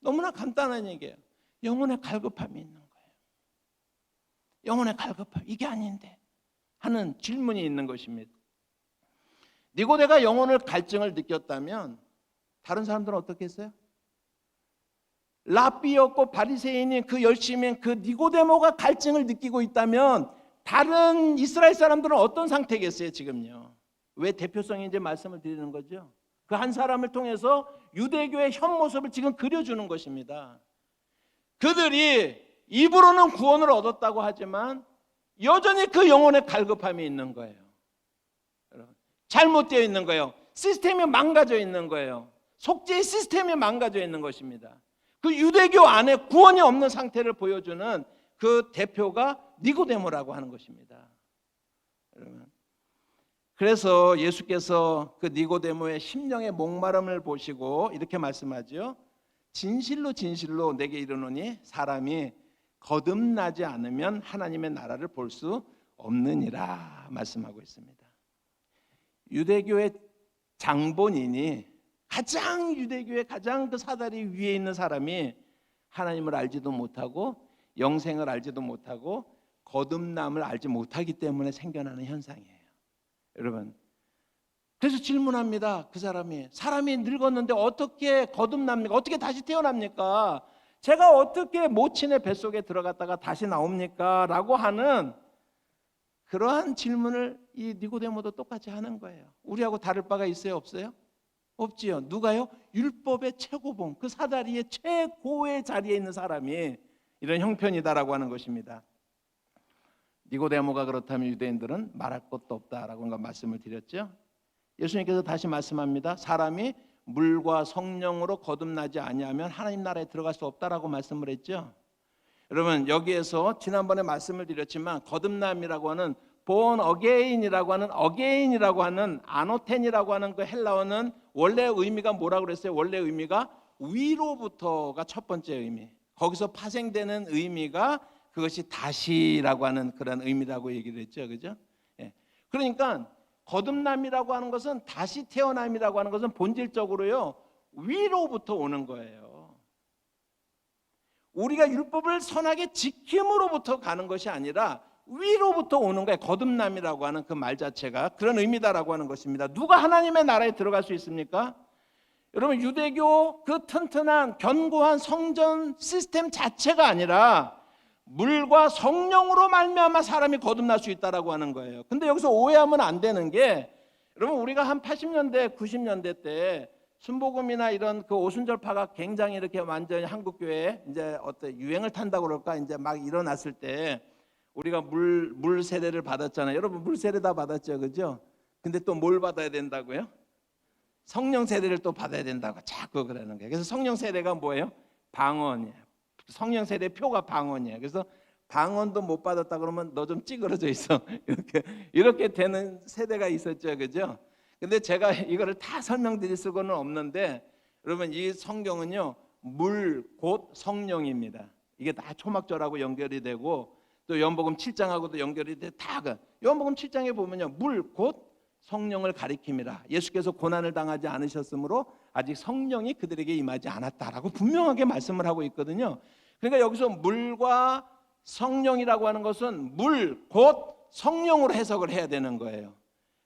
너무나 간단한 얘기예요. 영혼의 갈급함이 있는 거예요. 영혼의 갈급함, 이게 아닌데 하는 질문이 있는 것입니다. 니고데가 영혼의 갈증을 느꼈다면 다른 사람들은 어떻게 했어요? 랍비였고 바리새인인 그 열심인 그 니고데모가 갈증을 느끼고 있다면 다른 이스라엘 사람들은 어떤 상태겠어요? 지금요. 왜 대표성이 이제 말씀을 드리는 거죠? 그 한 사람을 통해서 유대교의 현 모습을 지금 그려주는 것입니다. 그들이 입으로는 구원을 얻었다고 하지만 여전히 그 영혼의 갈급함이 있는 거예요. 잘못되어 있는 거예요. 시스템이 망가져 있는 거예요. 속죄의 시스템이 망가져 있는 것입니다. 그 유대교 안에 구원이 없는 상태를 보여주는 그 대표가 니고데모라고 하는 것입니다. 여러분, 그래서 예수께서 그 니고데모의 심령의 목마름을 보시고 이렇게 말씀하죠. 진실로 진실로 내게 이르노니 사람이 거듭나지 않으면 하나님의 나라를 볼 수 없느니라 말씀하고 있습니다. 유대교의 장본인이 가장 유대교의 가장 그 사다리 위에 있는 사람이 하나님을 알지도 못하고 영생을 알지도 못하고 거듭남을 알지 못하기 때문에 생겨나는 현상이에요. 여러분, 그래서 질문합니다. 그 사람이 늙었는데 어떻게 거듭납니까? 어떻게 다시 태어납니까? 제가 어떻게 모친의 뱃속에 들어갔다가 다시 나옵니까? 라고 하는 그러한 질문을 이 니고데모도 똑같이 하는 거예요. 우리하고 다를 바가 있어요? 없어요? 없지요. 누가요? 율법의 최고봉, 그 사다리의 최고의 자리에 있는 사람이 이런 형편이다라고 하는 것입니다. 니고데모가 그렇다면 유대인들은 말할 것도 없다라고 말씀을 드렸죠. 예수님께서 다시 말씀합니다. 사람이 물과 성령으로 거듭나지 아니하면 하나님 나라에 들어갈 수 없다라고 말씀을 했죠. 여러분, 여기에서 지난번에 말씀을 드렸지만 거듭남이라고 하는 born again이라고 하는 아노텐이라고 하는 그 헬라어는 원래 의미가 뭐라고 그랬어요? 원래 의미가 위로부터가 첫 번째 의미. 거기서 파생되는 의미가 그것이 다시라고 하는 그런 의미라고 얘기를 했죠. 그죠? 예. 그러니까 거듭남이라고 하는 것은 다시 태어남이라고 하는 것은 본질적으로요. 위로부터 오는 거예요. 우리가 율법을 선하게 지킴으로부터 가는 것이 아니라 위로부터 오는 거예요. 거듭남이라고 하는 그 말 자체가 그런 의미다라고 하는 것입니다. 누가 하나님의 나라에 들어갈 수 있습니까? 여러분, 유대교 그 튼튼한 견고한 성전 시스템 자체가 아니라 물과 성령으로 말미암아 사람이 거듭날 수 있다라고 하는 거예요. 근데 여기서 오해하면 안 되는 게, 여러분, 우리가 한 80년대 90년대 때 순복음이나 이런 그 오순절파가 굉장히 이렇게 완전히 한국 교회에 이제 어떤 유행을 탄다고 그럴까 이제 막 일어났을 때 우리가 물 세례를 받았잖아요. 여러분, 물 세례 다 받았죠, 그죠? 근데 또 뭘 받아야 된다고요? 성령 세례를 또 받아야 된다고 자꾸 그러는 거예요. 그래서 성령 세례가 뭐예요? 방언이에요. 성령 세례 표가 방언이에요. 그래서 방언도 못 받았다 그러면 너 좀 찌그러져 있어. 이렇게 되는 세대가 있었죠, 그죠? 근데 제가 이거를 다 설명드릴 수는 없는데, 여러분, 이 성경은요, 물 곧 성령입니다. 이게 다 초막절하고 연결이 되고 또 요한복음 7장하고도 연결이 돼. 다 요한복음 7장에 보면요, 물 곧 성령을 가리킴이라. 예수께서 고난을 당하지 않으셨으므로 아직 성령이 그들에게 임하지 않았다라고 분명하게 말씀을 하고 있거든요. 그러니까 여기서 물과 성령이라고 하는 것은 물 곧 성령으로 해석을 해야 되는 거예요.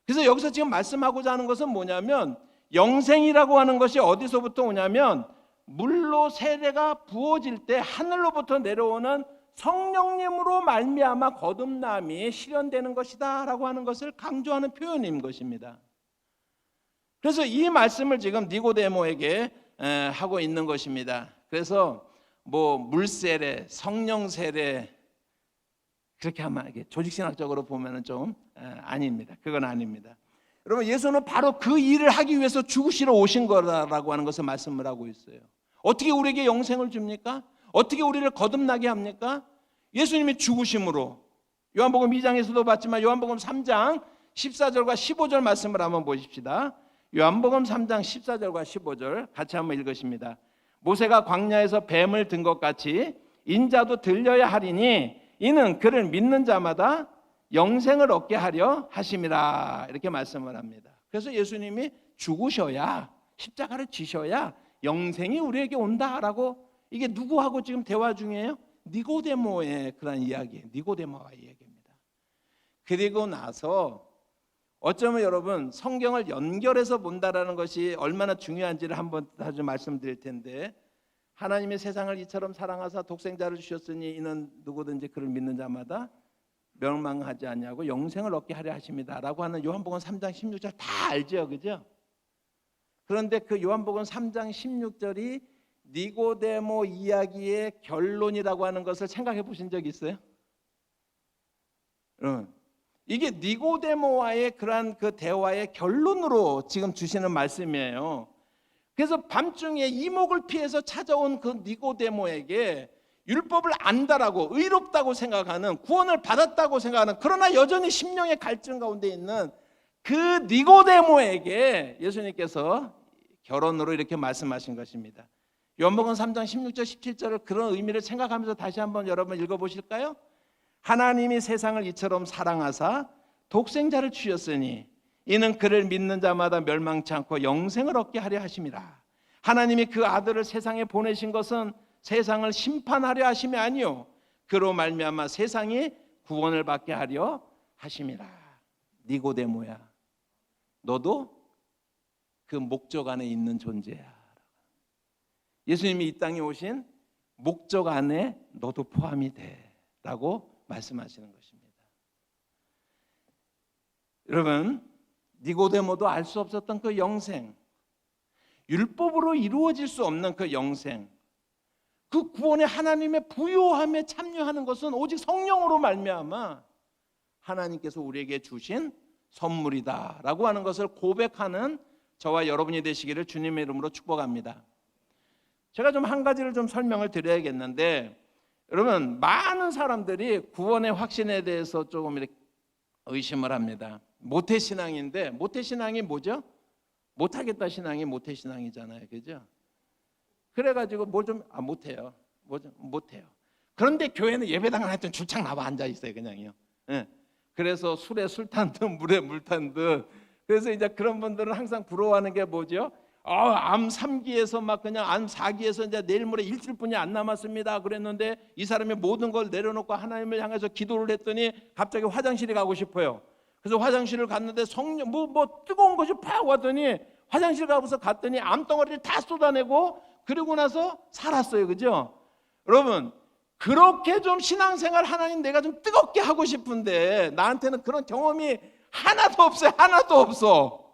그래서 여기서 지금 말씀하고자 하는 것은 뭐냐면, 영생이라고 하는 것이 어디서부터 오냐면 물로 세례가 부어질 때 하늘로부터 내려오는 성령님으로 말미암아 거듭남이 실현되는 것이다 라고 하는 것을 강조하는 표현인 것입니다. 그래서 이 말씀을 지금 니고데모에게 하고 있는 것입니다. 그래서 뭐 물세례, 성령 세례 그렇게 하면 이게 조직신학적으로 보면은 좀 아닙니다. 그건 아닙니다. 여러분, 예수는 바로 그 일을 하기 위해서 죽으시러 오신 거라고 하는 것을 말씀을 하고 있어요. 어떻게 우리에게 영생을 줍니까? 어떻게 우리를 거듭나게 합니까? 예수님이 죽으심으로. 요한복음 2장에서도 봤지만 요한복음 3장 14절과 15절 말씀을 한번 보십시다. 요한복음 3장 14절과 15절 같이 한번 읽으십니다. 모세가 광야에서 뱀을 든 것 같이 인자도 들려야 하리니 이는 그를 믿는 자마다 영생을 얻게 하려 하심이라, 이렇게 말씀을 합니다. 그래서 예수님이 죽으셔야, 십자가를 지셔야 영생이 우리에게 온다라고. 이게 누구하고 지금 대화 중이에요? 니고데모의 그런 이야기예요. 니고데모와의 이야기입니다. 그리고 나서 어쩌면 여러분, 성경을 연결해서 본다라는 것이 얼마나 중요한지를 한번 다시 말씀드릴 텐데, 하나님이 세상을 이처럼 사랑하사 독생자를 주셨으니 이는 누구든지 그를 믿는 자마다 멸망하지 아니하고 영생을 얻게 하려 하십니다라고 하는 요한복음 3장 16절 다 알죠, 그죠? 그런데 그 요한복음 3장 16절이 니고데모 이야기의 결론이라고 하는 것을 생각해 보신 적 있어요? 이게 니고데모와의 그러한 그 대화의 결론으로 지금 주시는 말씀이에요. 그래서 밤중에 이목을 피해서 찾아온 그 니고데모에게 율법을 안다라고, 의롭다고 생각하는, 구원을 받았다고 생각하는, 그러나 여전히 심령의 갈증 가운데 있는 그 니고데모에게 예수님께서 결론으로 이렇게 말씀하신 것입니다. 요한복음 3장 16절 17절을 그런 의미를 생각하면서 다시 한번 여러분 읽어보실까요? 하나님이 세상을 이처럼 사랑하사 독생자를 주셨으니 이는 그를 믿는 자마다 멸망치 않고 영생을 얻게 하려 하심이라. 하나님이 그 아들을 세상에 보내신 것은 세상을 심판하려 하심이 아니요 그로 말미암아 세상이 구원을 받게 하려 하심이라. 니고데모야, 너도 그 목적 안에 있는 존재야. 예수님이 이 땅에 오신 목적 안에 너도 포함이 돼 라고 말씀하시는 것입니다. 여러분, 니고데모도 알 수 없었던 그 영생, 율법으로 이루어질 수 없는 그 영생, 그 구원의 하나님의 부요함에 참여하는 것은 오직 성령으로 말미암아 하나님께서 우리에게 주신 선물이다라고 하는 것을 고백하는 저와 여러분이 되시기를 주님의 이름으로 축복합니다. 제가 좀 한 가지를 좀 설명을 드려야겠는데, 여러분, 많은 사람들이 구원의 확신에 대해서 조금 이렇게 의심을 합니다. 모태신앙인데, 모태신앙이 뭐죠? 못하겠다 신앙이 모태신앙이잖아요, 그죠? 그래가지고 못해요. 못해요. 그런데 교회는 예배당 안에 줄창 나와 앉아 있어요, 그냥요. 예. 그래서 술에 술 탄 듯 물에 물 탄 듯. 그래서 이제 그런 분들은 항상 부러워하는 게 뭐죠? 암 3기에서 막 그냥 암 4기에서 이제 내일 모레 일주일뿐이 안 남았습니다. 그랬는데 이 사람이 모든 걸 내려놓고 하나님을 향해서 기도를 했더니 갑자기 화장실에 가고 싶어요. 그래서 화장실을 갔는데 성령 뭐 뜨거운 것이 팍 왔더니 화장실 가서 갔더니 암덩어리를 다 쏟아내고 그러고 나서 살았어요, 그죠? 여러분, 그렇게 좀 신앙생활 하나님 내가 좀 뜨겁게 하고 싶은데 나한테는 그런 경험이 하나도 없어요. 하나도 없어.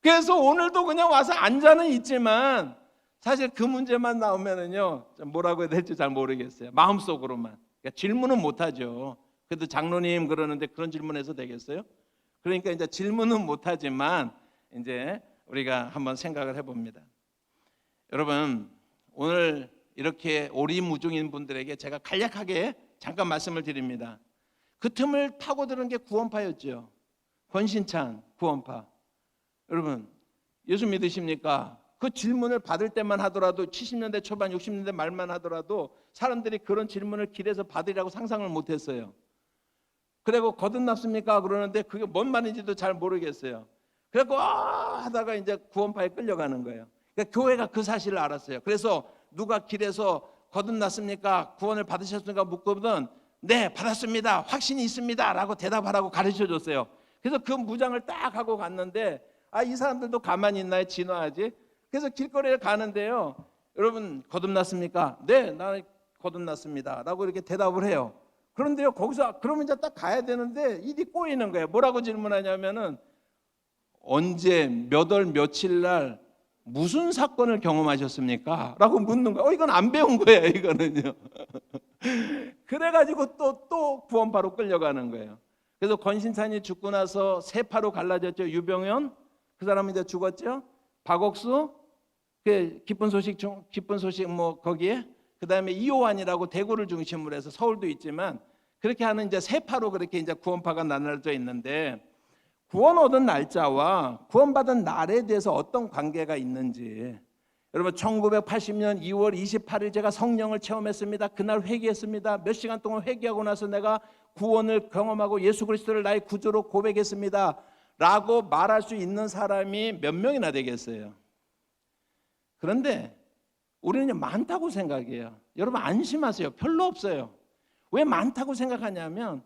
그래서 오늘도 그냥 와서 앉아는 있지만 사실 그 문제만 나오면은요, 뭐라고 해야 될지 잘 모르겠어요. 마음속으로만. 그러니까 질문은 못하죠. 그래도 장로님 그러는데 그런 질문해서 되겠어요? 그러니까 이제 질문은 못하지만 이제 우리가 한번 생각을 해봅니다. 여러분, 오늘 이렇게 오리무중인 분들에게 제가 간략하게 잠깐 말씀을 드립니다. 그 틈을 타고 들은 게 구원파였죠. 권신찬 구원파. 여러분, 예수 믿으십니까? 그 질문을 받을 때만 하더라도 70년대 초반 60년대 말만 하더라도 사람들이 그런 질문을 길에서 받으리라고 상상을 못했어요. 그리고 거듭났습니까? 그러는데 그게 뭔 말인지도 잘 모르겠어요. 그래서 하다가 이제 구원파에 끌려가는 거예요. 그러니까 교회가 그 사실을 알았어요. 그래서 누가 길에서 거듭났습니까? 구원을 받으셨습니까? 묻거든 네, 받았습니다. 확신이 있습니다. 라고 대답하라고 가르쳐 줬어요. 그래서 그 무장을 딱 하고 갔는데 이 사람들도 가만히 있나요? 진화하지? 그래서 길거리에 가는데요. 여러분, 거듭났습니까? 네, 나는 거듭났습니다. 라고 이렇게 대답을 해요. 그런데요, 거기서 그러면 이제 딱 가야 되는데 일이 꼬이는 거예요. 뭐라고 질문하냐면은 언제 몇 월 며칠 날 무슨 사건을 경험하셨습니까? 라고 묻는 거예요. 이건 안 배운 거예요, 이거는요. 그래가지고 또 구원파로 끌려가는 거예요. 그래서 권신찬이 죽고 나서 세 파로 갈라졌죠. 유병현, 그 사람은 이제 죽었죠. 박옥수, 그 기쁜 소식 뭐 거기에, 그 다음에 이호환이라고 대구를 중심으로 해서 서울도 있지만 그렇게 하는 이제 세 파로 그렇게 이제 구원파가 나눠져 있는데, 구원 얻은 날짜와 구원받은 날에 대해서 어떤 관계가 있는지, 여러분 1980년 2월 28일 제가 성령을 체험했습니다. 그날 회개했습니다. 몇 시간 동안 회개하고 나서 내가 구원을 경험하고 예수 그리스도를 나의 구주로 고백했습니다 라고 말할 수 있는 사람이 몇 명이나 되겠어요? 그런데 우리는 많다고 생각해요. 여러분 안심하세요. 별로 없어요. 왜 많다고 생각하냐면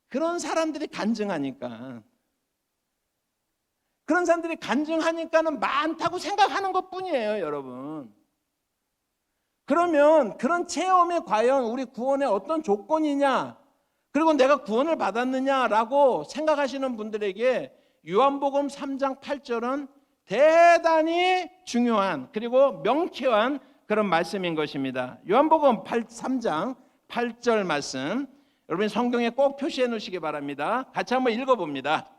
그런 사람들이 간증하니까. 그런 사람들이 간증하니까는 많다고 생각하는 것뿐이에요, 여러분. 그러면 그런 체험이 과연 우리 구원의 어떤 조건이냐, 그리고 내가 구원을 받았느냐라고 생각하시는 분들에게 요한복음 3장 8절은 대단히 중요한 그리고 명쾌한 그런 말씀인 것입니다. 요한복음 3장 8절 말씀, 여러분 성경에 꼭 표시해 놓으시기 바랍니다. 같이 한번 읽어봅니다.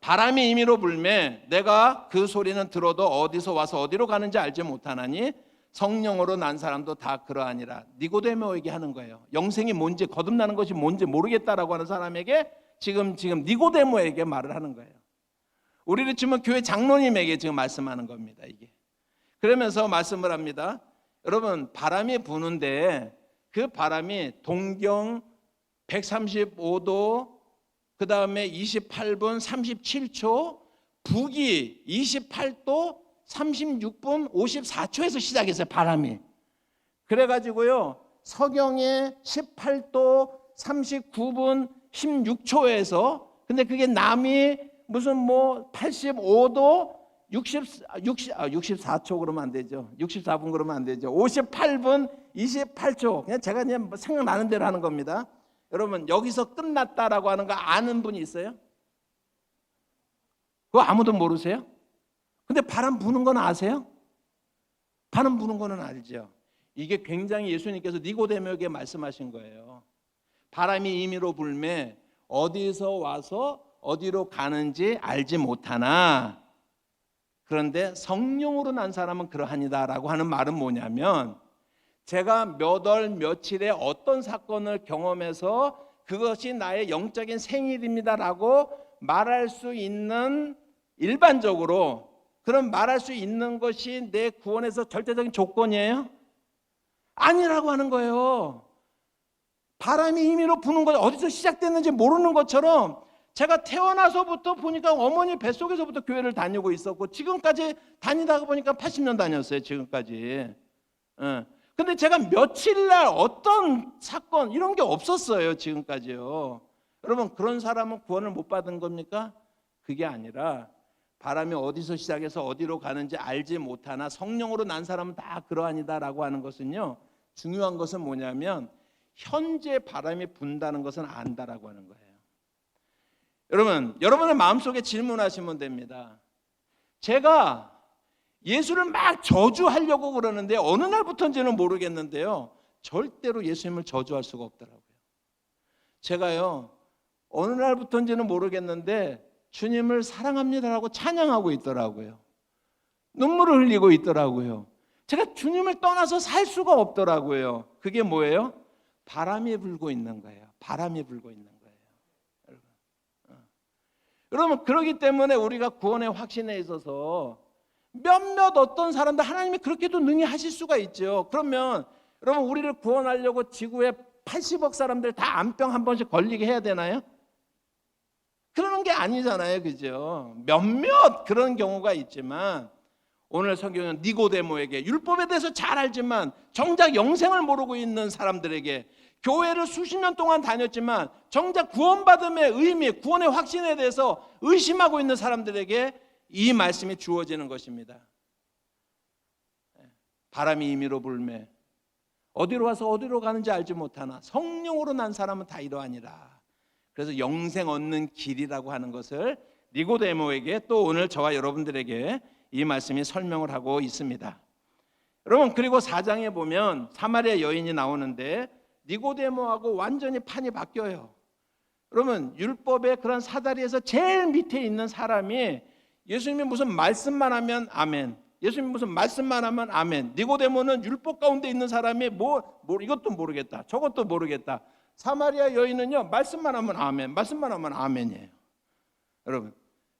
바람이 임의로 불매 내가 그 소리는 들어도 어디서 와서 어디로 가는지 알지 못하나니 성령으로 난 사람도 다 그러하니라. 니고데모에게 하는 거예요. 영생이 뭔지, 거듭나는 것이 뭔지 모르겠다라고 하는 사람에게 지금 니고데모에게 말을 하는 거예요. 우리를 치면 교회 장로님에게 지금 말씀하는 겁니다. 이게. 그러면서 말씀을 합니다. 여러분 바람이 부는데 그 바람이 동경 135도, 그 다음에 28분 37초, 북위 28도 36분 54초에서 시작했어요, 바람이. 그래가지고요, 서경에 18도 39분 16초에서, 근데 그게 남이 무슨 뭐 85도 64초 그러면 안 되죠. 64분 그러면 안 되죠. 58분 28초. 그냥 생각나는 대로 하는 겁니다. 여러분 여기서 끝났다라고 하는 거 아는 분이 있어요? 그거 아무도 모르세요? 근데 바람 부는 건 아세요? 바람 부는 거는 알죠. 이게 굉장히 예수님께서 니고데모에게 말씀하신 거예요. 바람이 임의로 불매 어디서 와서 어디로 가는지 알지 못하나 그런데 성령으로 난 사람은 그러하니다 라고 하는 말은 뭐냐면, 제가 몇 월 며칠에 어떤 사건을 경험해서 그것이 나의 영적인 생일입니다라고 말할 수 있는, 일반적으로 그런 말할 수 있는 것이 내 구원에서 절대적인 조건이에요? 아니라고 하는 거예요. 바람이 임의로 부는 것, 어디서 시작됐는지 모르는 것처럼 제가 태어나서부터 보니까 어머니 뱃속에서부터 교회를 다니고 있었고 지금까지 다니다가 보니까 80년 다녔어요, 지금까지. 근데 제가 며칠날 어떤 사건 이런 게 없었어요, 지금까지요. 여러분 그런 사람은 구원을 못 받은 겁니까? 그게 아니라 바람이 어디서 시작해서 어디로 가는지 알지 못하나 성령으로 난 사람은 다 그러하니다 라고 하는 것은요, 중요한 것은 뭐냐면 현재 바람이 분다는 것은 안다라고 하는 거예요. 여러분, 여러분의 마음속에 질문하시면 됩니다. 제가 예수를 막 저주하려고 그러는데 어느 날부터인지는 모르겠는데요, 절대로 예수님을 저주할 수가 없더라고요. 제가요 어느 날부터인지는 모르겠는데 주님을 사랑합니다라고 찬양하고 있더라고요. 눈물을 흘리고 있더라고요. 제가 주님을 떠나서 살 수가 없더라고요. 그게 뭐예요? 바람이 불고 있는 거예요. 바람이 불고 있는 거예요. 여러분 그렇기 때문에 우리가 구원의 확신에 있어서 몇몇 어떤 사람들 하나님이 그렇게도 능히 하실 수가 있죠. 그러면 여러분 우리를 구원하려고 지구에 80억 사람들 다 암병 한 번씩 걸리게 해야 되나요? 그러는 게 아니잖아요, 그죠? 몇몇 그런 경우가 있지만 오늘 성경은 니고데모에게 율법에 대해서 잘 알지만 정작 영생을 모르고 있는 사람들에게, 교회를 수십 년 동안 다녔지만 정작 구원받음의 의미, 구원의 확신에 대해서 의심하고 있는 사람들에게 이 말씀이 주어지는 것입니다. 바람이 임의로 불매 어디로 와서 어디로 가는지 알지 못하나 성령으로 난 사람은 다 이러하니라. 그래서 영생 얻는 길이라고 하는 것을 니고데모에게 또 오늘 저와 여러분들에게 이 말씀이 설명을 하고 있습니다. 여러분, 그리고 4장에 보면 사마리아 여인이 나오는데 니고데모하고 완전히 판이 바뀌어요. 여러분, 율법의 그런 사다리에서 제일 밑에 있는 사람이 예수님이 무슨 말씀만 하면 아멘, 예수님이 무슨 말씀만 하면 아멘. 니고데모는 율법 가운데 있는 사람이 이것도 모르겠다, 저것도 모르겠다. 사마리아 여인은요, 말씀만 하면 아멘, 말씀만 하면 아멘이에요. 여러분,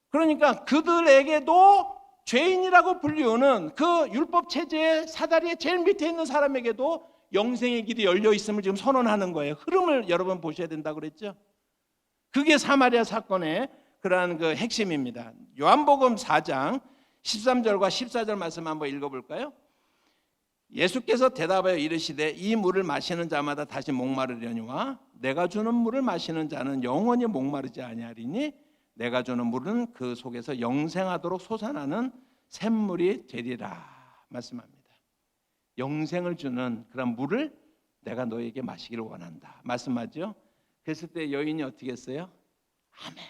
그러니까 그들에게도 죄인이라고 불리우는 그 율법 체제의 사다리의 제일 밑에 있는 사람에게도 영생의 길이 열려 있음을 지금 선언하는 거예요. 흐름을 여러분 보셔야 된다고 그랬죠. 그게 사마리아 사건의 그러한 그 핵심입니다. 요한복음 4장 13절과 14절 말씀 한번 읽어볼까요? 예수께서 대답하여 이르시되 이 물을 마시는 자마다 다시 목마르려니와 내가 주는 물을 마시는 자는 영원히 목마르지 아니하리니 내가 주는 물은 그 속에서 영생하도록 솟아나는 샘물이 되리라 말씀합니다. 영생을 주는 그런 물을 내가 너에게 마시기를 원한다 말씀하죠. 그랬을 때 여인이 어떻게 했어요? 아멘,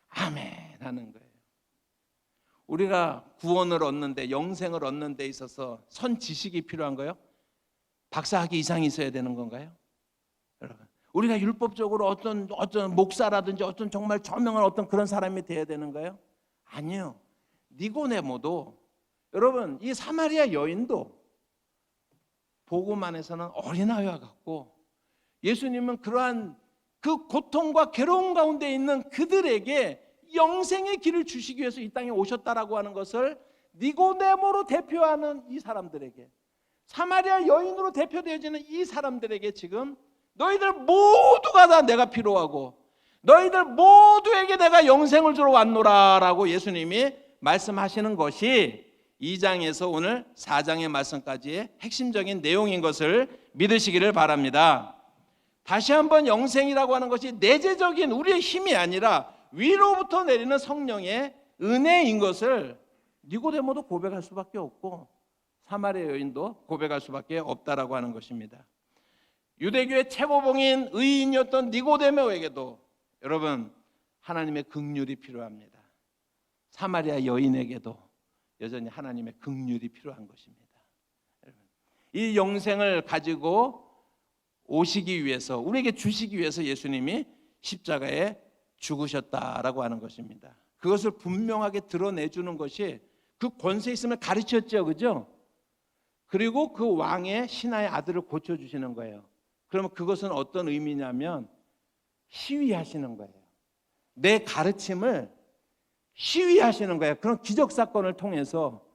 아멘 하는 거예요. 우리가 구원을 얻는데, 영생을 얻는 데 있어서 선 지식이 필요한 거예요? 박사학위 이상이 있어야 되는 건가요? 여러분, 우리가 율법적으로 어떤 목사라든지 어떤 정말 저명한 어떤 그런 사람이 돼야 되는 거예요? 아니요. 니고데모도, 여러분, 이 사마리아 여인도 복음 안에서는 어린아이와 같고, 예수님은 그러한 그 고통과 괴로움 가운데 있는 그들에게 영생의 길을 주시기 위해서 이 땅에 오셨다라고 하는 것을 니고데모로 대표하는 이 사람들에게, 사마리아 여인으로 대표되어지는 이 사람들에게 지금 너희들 모두가 다 내가 필요하고 너희들 모두에게 내가 영생을 주러 왔노라 라고 예수님이 말씀하시는 것이 2장에서 오늘 4장의 말씀까지의 핵심적인 내용인 것을 믿으시기를 바랍니다. 다시 한번 영생이라고 하는 것이 내재적인 우리의 힘이 아니라 위로부터 내리는 성령의 은혜인 것을 니고데모도 고백할 수밖에 없고 사마리아 여인도 고백할 수밖에 없다라고 하는 것입니다. 유대교의 최고봉인 의인이었던 니고데모에게도 여러분 하나님의 긍휼이 필요합니다. 사마리아 여인에게도 여전히 하나님의 긍휼이 필요한 것입니다. 이 영생을 가지고 오시기 위해서, 우리에게 주시기 위해서 예수님이 십자가에 죽으셨다라고 하는 것입니다. 그것을 분명하게 드러내주는 것이 그 권세 있음을 가르쳤죠, 그죠? 그리고 그 왕의 신하의 아들을 고쳐주시는 거예요. 그러면 그것은 어떤 의미냐면 시위하시는 거예요. 내 가르침을 시위하시는 거예요. 그런 기적사건을 통해서.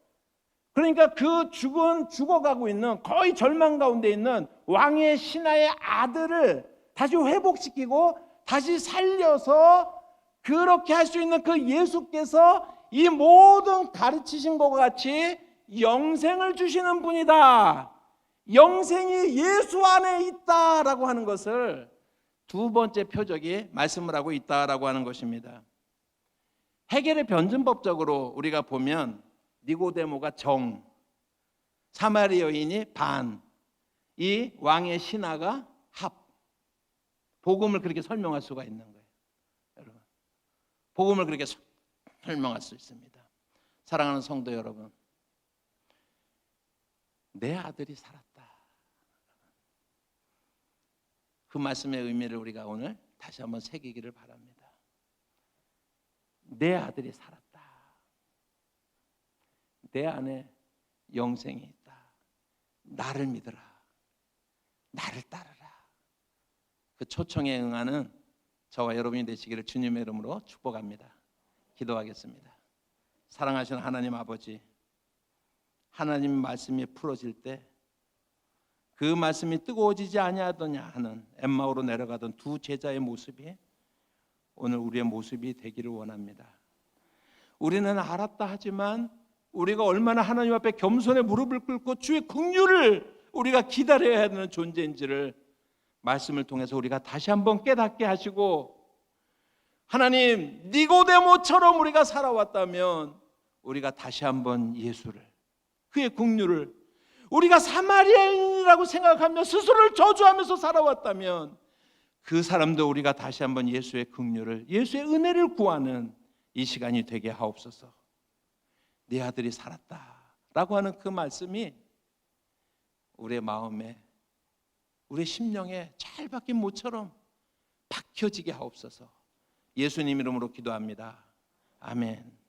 그러니까 그 죽어가고 있는, 거의 절망 가운데 있는 왕의 신하의 아들을 다시 회복시키고 다시 살려서 그렇게 할 수 있는 그 예수께서 이 모든 가르치신 것과 같이 영생을 주시는 분이다, 영생이 예수 안에 있다라고 하는 것을 두 번째 표적이 말씀을 하고 있다라고 하는 것입니다. 해겔의 변증법적으로 우리가 보면 니고데모가 정, 사마리아 여인이 반, 이 왕의 신하가 합, 복음을 그렇게 설명할 수가 있는 거예요. 여러분, 복음을 그렇게 설명할 수 있습니다. 사랑하는 성도 여러분, 내 아들이 살았다. 그 말씀의 의미를 우리가 오늘 다시 한번 새기기를 바랍니다. 내 아들이 살았다. 내 안에 영생이 있다. 나를 믿으라. 나를 따르라. 그 초청에 응하는 저와 여러분이 되시기를 주님의 이름으로 축복합니다. 기도하겠습니다. 사랑하시는 하나님 아버지, 하나님 말씀이 풀어질 때 그 말씀이 뜨거워지지 아니하더냐 하는 엠마오로 내려가던 두 제자의 모습이 오늘 우리의 모습이 되기를 원합니다. 우리는 알았다 하지만 우리가 얼마나 하나님 앞에 겸손의 무릎을 꿇고 주의 긍휼을 우리가 기다려야 하는 존재인지를 말씀을 통해서 우리가 다시 한번 깨닫게 하시고, 하나님 니고데모처럼 우리가 살아왔다면 우리가 다시 한번 예수를, 그의 긍휼을, 우리가 사마리아인이라고 생각하며 스스로를 저주하면서 살아왔다면 그 사람도 우리가 다시 한번 예수의 긍휼을, 예수의 은혜를 구하는 이 시간이 되게 하옵소서. 네 아들이 살았다라고 하는 그 말씀이 우리의 마음에, 우리의 심령에 잘 박힌 모처럼 박혀지게 하옵소서. 예수님 이름으로 기도합니다. 아멘.